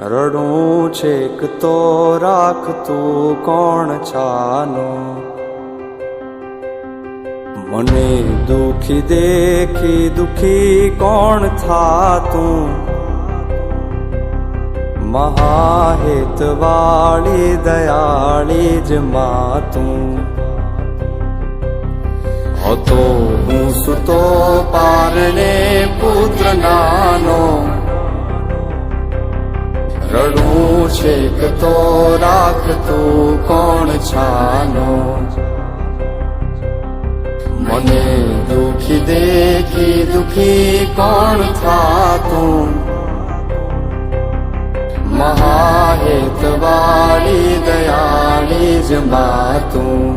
રડું છેક તો રાખતું કોણ છાનો, મને દુખી દેખી દુખી કોણ થાતું, મહાહેત વાળી દયાળી જ માતું. હતો હું સુતો પારણે પુત્ર નાનો, રડું છેક તો રાખતું કોણ છાનો, મને દુખી દેખી દુખી કોણ થાતું, મહાહેત વાળી દયાળી જ માતું.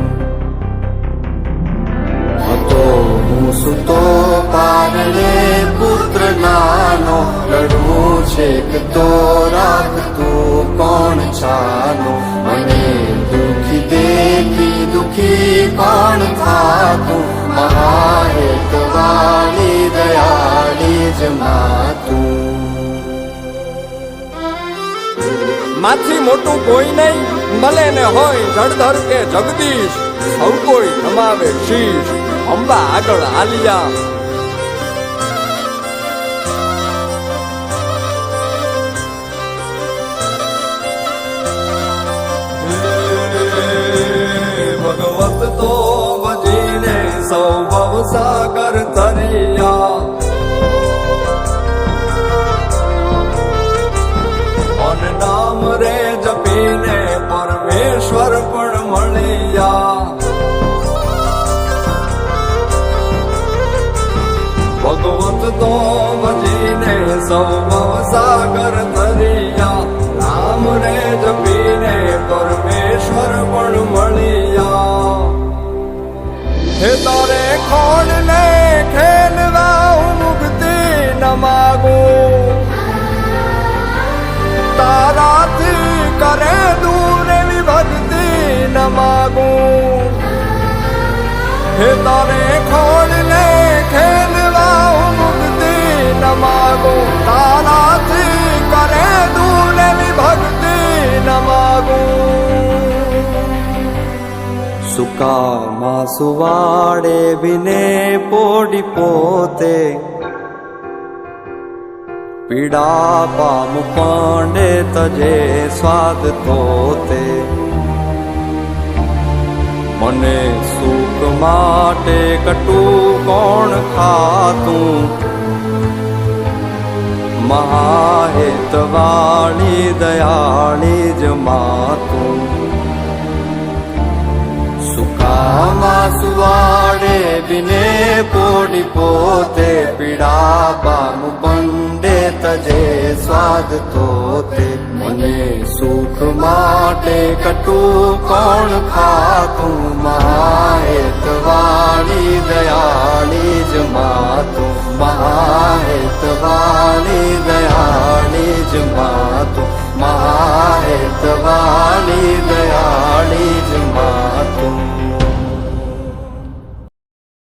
હતો હું સુતો પારણે પુત્ર નાનો, રડું છેક તો રાખતું કોણ છાનો, મને દુખી દેખી દુખી કોણ થાતું, મહાહેત વાળી દયાળી જ માતું. માથી મોટું કોઈ નહીં, ભલે ને હોય જળધર કે જગદીશ, સૌ કોઈ નમાવે શીશ અંબા આગળ આલિયા. ભગવત તો ભજીને સૌ ભવસાગર તરિયા, નામ રે જપીને પરમેશ્વર પણ મળ્યા. ભગવત તો ભજીને સૌ ભવસાગર તરિયા, નામ રે જપીને પરમેશ્વર પણ મળ્યા. હે તારે ખોડ ને ખેલવા હું મુક્તિ ન માગું, તારાથી કરે દૂર એવી ભક્તિ ન માગું. હે તારે ખોડ ને ખેલવા હું મુક્તિ ન માગું, તારાથી કરે દૂર એવી ભક્તિ ન માગું. સુકામાં સુવાડે બિને પોડી પોતે, પીડા પામ પાંડે તજે સ્વાદ તોતે, મને સુખ માટે કટું કોણ ખાતું, મહાહેત વાળી દયાળી જ માતું. સુકામાં સુવાડે બિને પોડી પોતે, પીડા પામ પંડે તજે સ્વાદ તોતે, મને સુખ માટે કટું કોણ ખાતું, મહાહેત વાળી દયાળી જ માતું, મહાહેત વાળી દયા